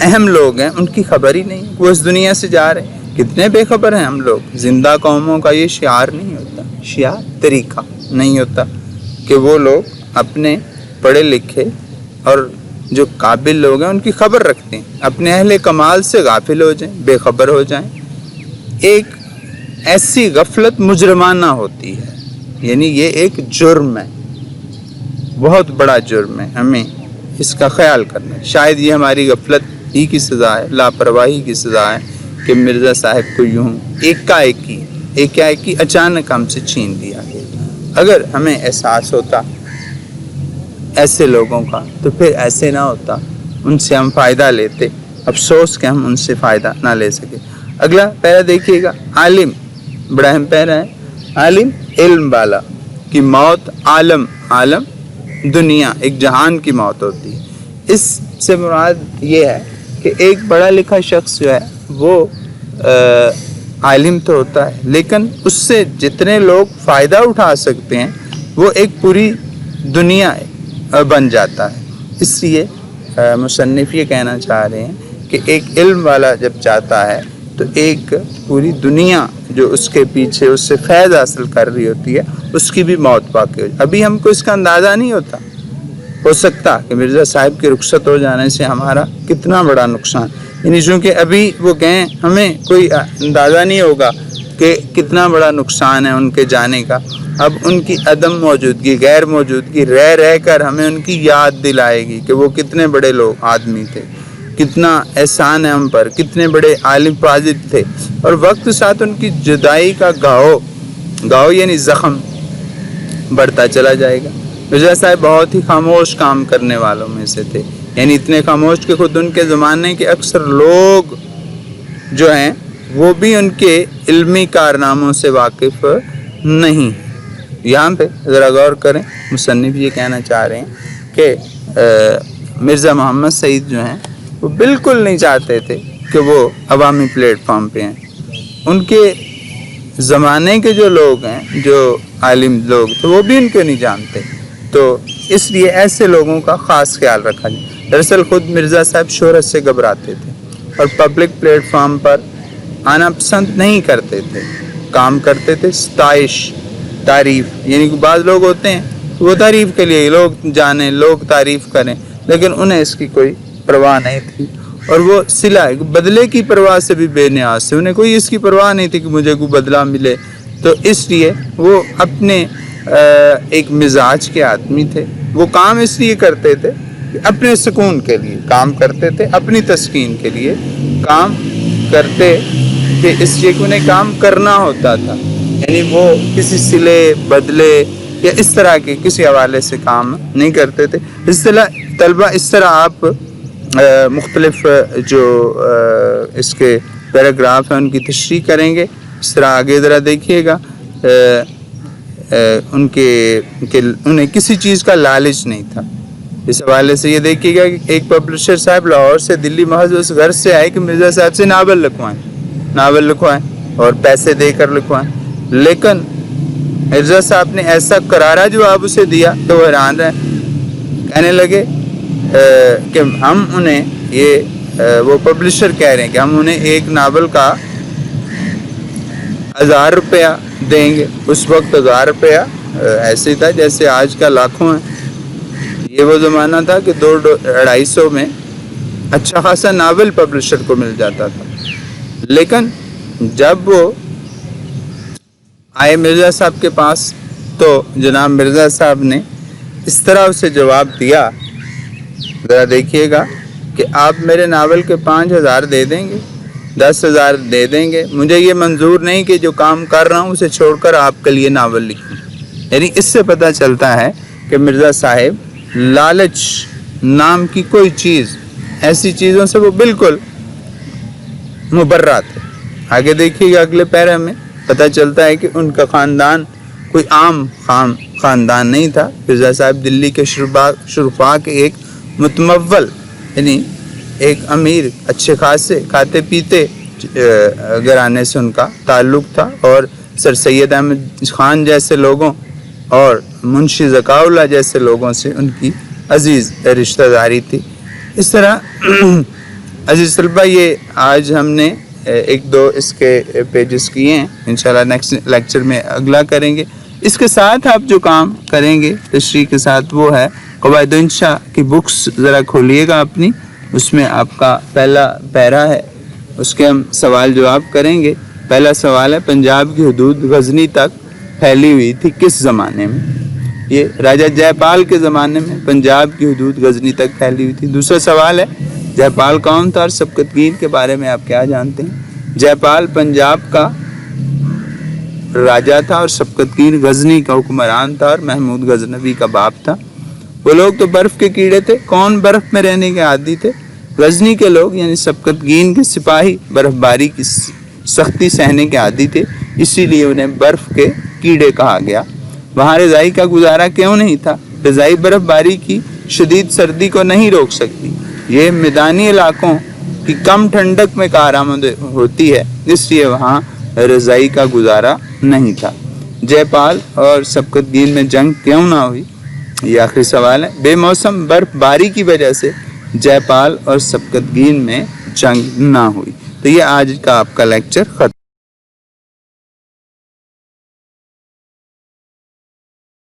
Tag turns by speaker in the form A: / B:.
A: اہم لوگ ہیں ان کی خبر ہی نہیں، وہ اس دنیا سے جا رہے ہیں۔ کتنے بے خبر ہیں ہم لوگ۔ زندہ قوموں کا یہ شعار نہیں ہوتا، شعار طریقہ نہیں ہوتا کہ وہ لوگ اپنے پڑھے لکھے اور جو قابل لوگ ہیں ان کی خبر رکھتے ہیں، اپنے اہل کمال سے غافل ہو جائیں، بے خبر ہو جائیں۔ ایک ایسی غفلت مجرمانہ ہوتی ہے، یعنی یہ ایک جرم ہے، بہت بڑا جرم ہے، ہمیں اس کا خیال کرنا ہے۔ شاید یہ ہماری غفلت ہی کی سزا ہے، لاپرواہی کی سزا ہے کہ مرزا صاحب کو یوں ایک اچانک ہم سے چھین لیا گیا۔ اگر ہمیں احساس ہوتا ایسے لوگوں کا تو پھر ایسے نہ ہوتا، ان سے ہم فائدہ لیتے۔ افسوس کہ ہم ان سے فائدہ نہ لے سکے۔ اگلا پیرا دیکھیے گا، عالم، بڑا اہم پیرا ہے۔ عالم علم والا کی موت، عالم دنیا، ایک جہان کی موت ہوتی ہے۔ اس سے مراد یہ ہے کہ ایک پڑھا لکھا شخص جو ہے وہ عالم تو ہوتا ہے، لیکن اس سے جتنے لوگ فائدہ اٹھا سکتے ہیں وہ ایک پوری دنیا بن جاتا ہے۔ اس لیے مصنف یہ کہنا چاہ رہے ہیں کہ ایک علم والا جب چاہتا ہے تو ایک پوری دنیا جو اس کے پیچھے اس سے فیض حاصل کر رہی ہوتی ہے اس کی بھی موت واقع ہو جائے۔ ابھی ہم کو اس کا اندازہ نہیں ہوتا، ہو سکتا کہ مرزا صاحب کے رخصت ہو جانے سے ہمارا کتنا بڑا نقصان، یعنی چونکہ ابھی وہ گئے، ہمیں کوئی اندازہ نہیں ہوگا کہ کتنا بڑا نقصان ہے ان کے جانے کا۔ اب ان کی عدم موجودگی، غیر موجودگی رہ کر ہمیں ان کی یاد دلائے گی کہ وہ کتنے بڑے لوگ آدمی تھے، کتنا احسان ہے ہم پر، کتنے بڑے عالم فاضل تھے۔ اور وقت ساتھ ان کی جدائی کا گاؤ یعنی زخم بڑھتا چلا جائے گا۔ مرزا صاحب بہت ہی خاموش کام کرنے والوں میں سے تھے، یعنی اتنے خاموش کہ خود ان کے زمانے کے اکثر لوگ جو ہیں وہ بھی ان کے علمی کارناموں سے واقف نہیں۔ یہاں پہ ذرا غور کریں، مصنف یہ کہنا چاہ رہے ہیں کہ مرزا محمد سعید جو ہیں وہ بالکل نہیں چاہتے تھے کہ وہ عوامی پلیٹ فارم پہ ہیں۔ ان کے زمانے کے جو لوگ ہیں، جو عالم لوگ تھے، وہ بھی ان کو نہیں جانتے، تو اس لیے ایسے لوگوں کا خاص خیال رکھا جائے۔ دراصل خود مرزا صاحب شہرت سے گھبراتے تھے اور پبلک پلیٹ فارم پر آنا پسند نہیں کرتے تھے، کام کرتے تھے ستائش، تعریف، یعنی کہ بعض لوگ ہوتے ہیں وہ تعریف کے لیے لوگ جانیں، لوگ تعریف کریں، لیکن انہیں اس کی کوئی پرواہ نہیں تھی، اور وہ صلہ بدلے کی پرواہ سے بھی بے نیاز تھے، انہیں کوئی اس کی پرواہ نہیں تھی کہ مجھے کوئی بدلہ ملے۔ تو اس لیے وہ اپنے ایک مزاج کے آدمی تھے، وہ کام اس لیے کرتے تھے کہ اپنے سکون کے لیے کام کرتے تھے، اپنی تسکین کے لیے کام کرتے کہ اس لیے کہ انہیں کام کرنا ہوتا تھا، یعنی وہ کسی صلے بدلے یا اس طرح کے کسی حوالے سے کام نہیں کرتے تھے۔ اس طلبہ اس طرح آپ مختلف جو اس کے پیراگراف ہیں ان کی تشریح کریں گے۔ اس طرح آگے ذرا دیکھیے گا، انہیں کسی چیز کا لالچ نہیں تھا۔ اس حوالے سے یہ دیکھیے گا کہ ایک پبلشر صاحب لاہور سے دلی محض اس غرض سے آئے کہ مرزا صاحب سے ناول لکھوائیں اور پیسے دے کر لکھوائیں، لیکن مرزا صاحب نے ایسا کرارا جواب اسے دیا کہ وہ حیران رہے، کہنے لگے کہ ہم انہیں وہ پبلشر کہہ رہے ہیں کہ ہم انہیں ایک ناول کا 1000 روپیہ دیں گے۔ اس وقت 1000 روپیہ ایسے تھا جیسے آج کا لاکھوں ہے۔ یہ وہ زمانہ تھا کہ 200-250 میں اچھا خاصا ناول پبلشر کو مل جاتا تھا، لیکن جب وہ آئے مرزا صاحب کے پاس تو جناب مرزا صاحب نے اس طرح اسے جواب دیا، ذرا دیکھیے گا کہ آپ میرے ناول کے 5000 دے دیں گے، 10,000 دے دیں گے، مجھے یہ منظور نہیں کہ جو کام کر رہا ہوں اسے چھوڑ کر آپ کے لیے ناول لکھوں۔ یعنی اس سے پتہ چلتا ہے کہ مرزا صاحب لالچ نام کی کوئی چیز، ایسی چیزوں سے وہ بالکل مبرہ تھے۔ آگے دیکھیے گا اگلے پیرے میں پتہ چلتا ہے کہ ان کا خاندان کوئی عام خاندان نہیں تھا۔ مرزا صاحب دلی کے شرفا کے ایک متمول، یعنی ایک امیر، اچھے خاصے کھاتے پیتے گھرانے سے ان کا تعلق تھا، اور سر سید احمد خان جیسے لوگوں اور منشی ذکاء اللہ جیسے لوگوں سے ان کی عزیز رشتہ داری تھی۔ اس طرح عزیز طلبہ یہ آج ہم نے ایک دو اس کے پیجز کیے ہیں، انشاءاللہ نیکسٹ لیکچر میں اگلا کریں گے۔ اس کے ساتھ آپ جو کام کریں گے تشریح کے ساتھ وہ ہے قواعد انشاء کی بکس ذرا کھولیے گا اپنی، اس میں آپ کا پہلا پیرا ہے، اس کے ہم سوال جواب کریں گے۔ پہلا سوال ہے پنجاب کی حدود غزنی تک پھیلی ہوئی تھی کس زمانے میں؟ یہ راجہ جے پال کے زمانے میں پنجاب کی حدود غزنی تک پھیلی ہوئی تھی۔ دوسرا سوال ہے جے پال کون تھا اور سبکتگین کے بارے میں آپ کیا جانتے ہیں؟ جے پال پنجاب کا راجہ تھا اور سبکتگین غزنی کا حکمران تھا اور محمود غزنوی کا باپ تھا۔ وہ لوگ تو برف کے کیڑے تھے، کون برف میں رہنے کے عادی تھے؟ غزنی کے لوگ یعنی سبکتگین کے سپاہی برف باری کی سختی سہنے کے عادی تھے، اسی لیے انہیں برف کے کیڑے کہا گیا۔ وہاں رضائی کا گزارا کیوں نہیں تھا؟ رضائی برف باری کی شدید سردی کو نہیں روک سکتی، یہ میدانی علاقوں کی کم ٹھنڈک میں کارآمد ہوتی ہے، اس لیے وہاں رضائی کا گزارا نہیں تھا۔ جے پال اور سبکتگین میں جنگ کیوں نہ ہوئی؟ یہ آخری سوال ہے۔ بے موسم برف باری کی وجہ سے جے پال اور سبکتگین میں جنگ نہ ہوئی۔ تو یہ آج کا آپ کا لیکچر ختم۔